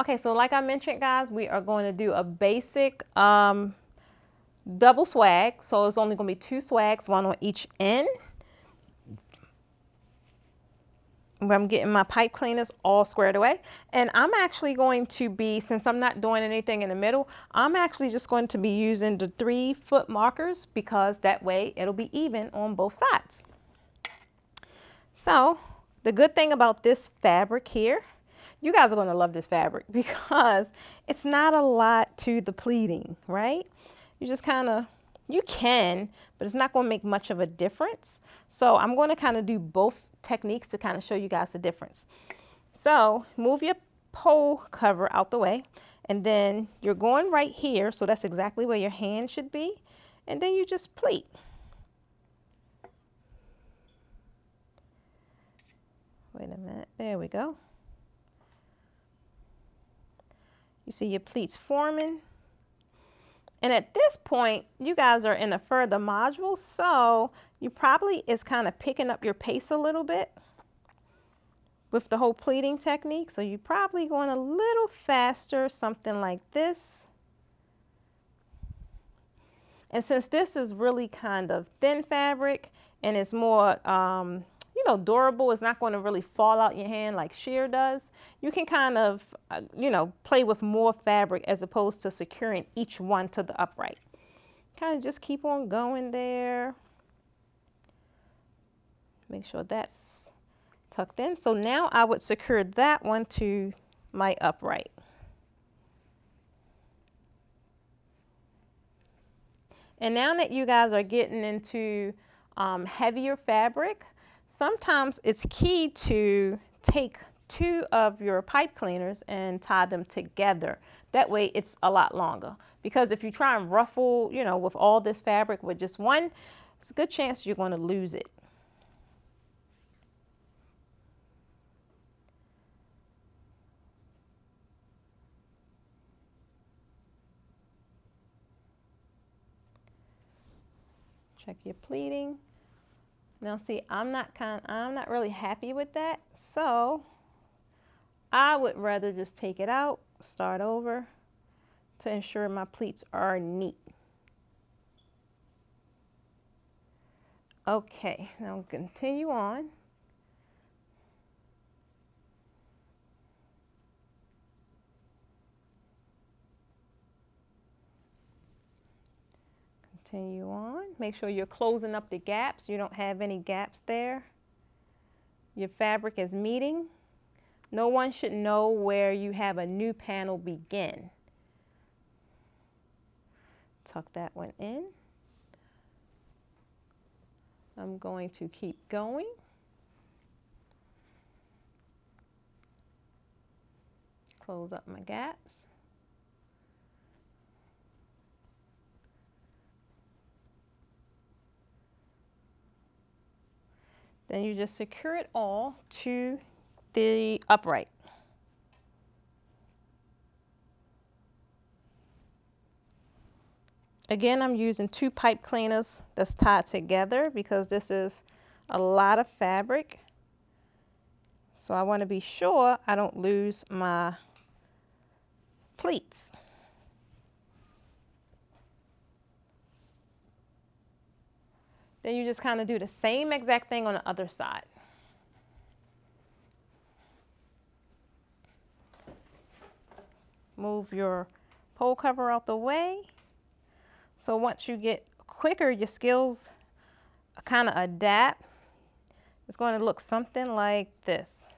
Okay, so like I mentioned, guys, we are going to do a basic double swag. So it's only going to be 2 swags, one on each end. Where I'm getting my pipe cleaners all squared away. And I'm actually going to be, since I'm not doing anything in the middle, I'm actually just going to be using the 3-foot markers because that way it'll be even on both sides. So the good thing about this fabric here, you guys are going to love this fabric because it's not a lot to the pleating, right? You just kind of, you can, but it's not going to make much of a difference. So I'm going to kind of do both techniques to kind of show you guys the difference. So move your pole cover out the way, and then you're going right here. So that's exactly where your hand should be. And then you just pleat. Wait a minute. There we go. You see your pleats forming. And at this point, you guys are in a further module, so you probably is kind of picking up your pace a little bit with the whole pleating technique. So you're probably going a little faster, something like this. And since this is really kind of thin fabric and it's more, you know, durable, it's not going to really fall out your hand like sheer does. You can kind of, you know, play with more fabric as opposed to securing each one to the upright. Kind of just keep on going there. Make sure that's tucked in. So now I would secure that one to my upright. And now that you guys are getting into heavier fabric, sometimes it's key to take 2 of your pipe cleaners and tie them together. That way it's a lot longer. Because if you try and ruffle, you know, with all this fabric with just one, it's a good chance you're going to lose it. Check your pleating. Now see, I'm not really happy with that, so I would rather just take it out, start over to ensure my pleats are neat. Okay, now continue on. Continue on. Make sure you're closing up the gaps. You don't have any gaps there. Your fabric is meeting. No one should know where you have a new panel begin. Tuck that one in. I'm going to keep going. Close up my gaps. Then you just secure it all to the upright. Again, I'm using 2 pipe cleaners that's tied together because this is a lot of fabric. So I want to be sure I don't lose my pleats. Then you just kind of do the same exact thing on the other side. Move your pole cover out the way. So once you get quicker, your skills kind of adapt. It's going to look something like this.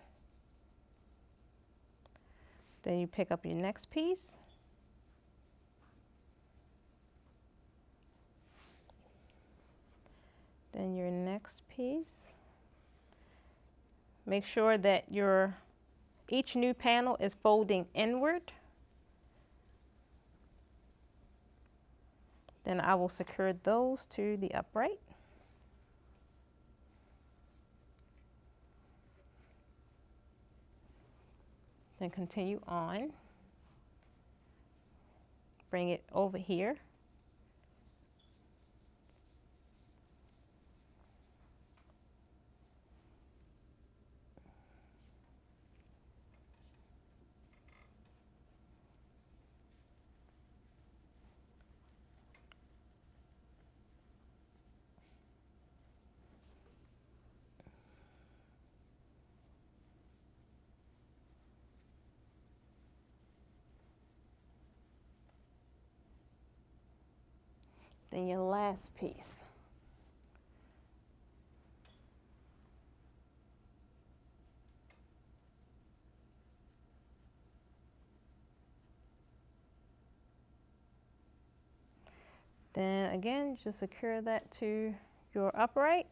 Then you pick up your next piece. Then your next piece. Make sure that each new panel is folding inward. Then I will secure those to the upright. Then continue on. Bring it over here. Then your last piece. Then again, just secure that to your upright.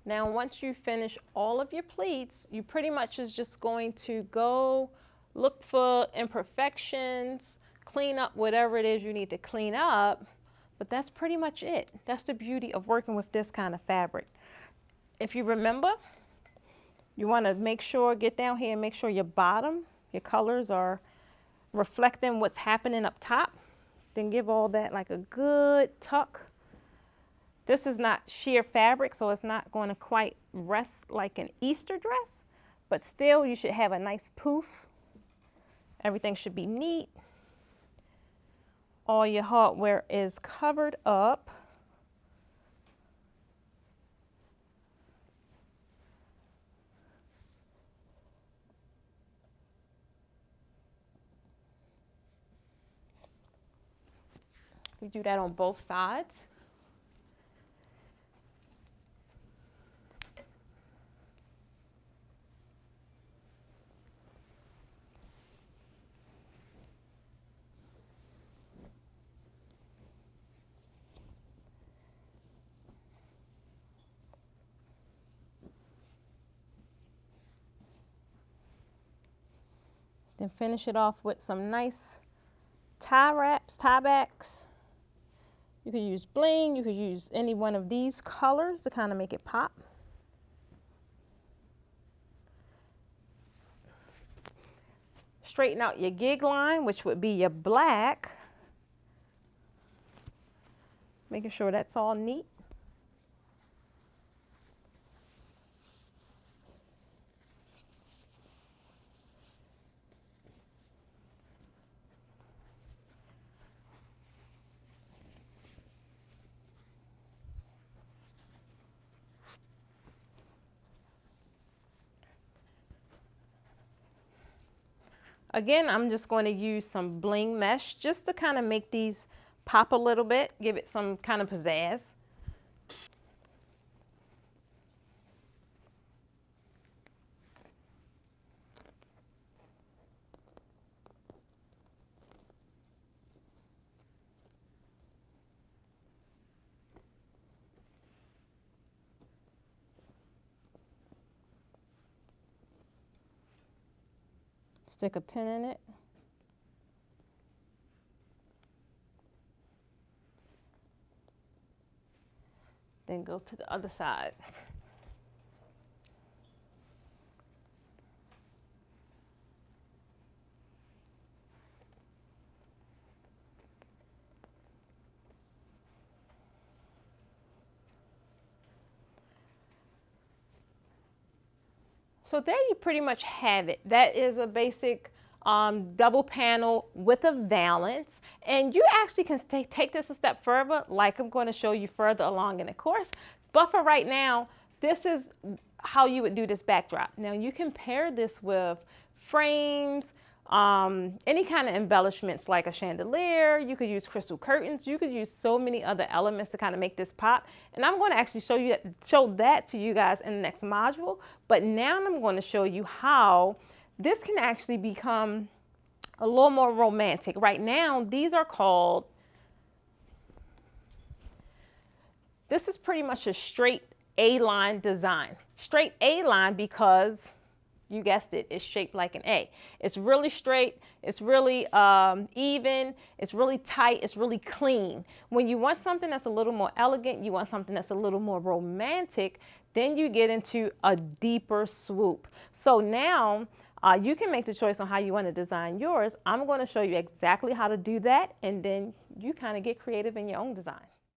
Now, once you finish all of your pleats, you pretty much is just going to go look for imperfections, clean up whatever it is you need to clean up, but that's pretty much it. That's the beauty of working with this kind of fabric. If you remember, you want to make sure, get down here and make sure your bottom, your colors are reflecting what's happening up top. Then give all that like a good tuck. This is not sheer fabric, so it's not going to quite rest like an Easter dress, but still you should have a nice poof. Everything should be neat. All your hardware is covered up. We do that on both sides. Then finish it off with some nice tie wraps, tie backs. You could use bling, you could use any one of these colors to kind of make it pop. Straighten out your gig line, which would be your black. Making sure that's all neat. Again, I'm just going to use some bling mesh just to kind of make these pop a little bit, give it some kind of pizzazz. Stick a pin in it. Then go to the other side. So there you pretty much have it. That is a basic double panel with a valance, and you actually can take this a step further, like I'm going to show you further along in the course. But for right now, this is how you would do this backdrop. Now you can pair this with frames, any kind of embellishments like a chandelier. You could use crystal curtains. You could use so many other elements to kind of make this pop. And I'm going to actually show that to you guys in the next module. But now I'm going to show you how this can actually become a little more romantic. Right now, these are called, this is pretty much a straight A-line design. Straight A-line because, you guessed it, it's shaped like an A. It's really straight, it's really even, it's really tight, it's really clean. When you want something that's a little more elegant, you want something that's a little more romantic, then you get into a deeper swoop. So now, you can make the choice on how you want to design yours. I'm going to show you exactly how to do that, and then you kind of get creative in your own design.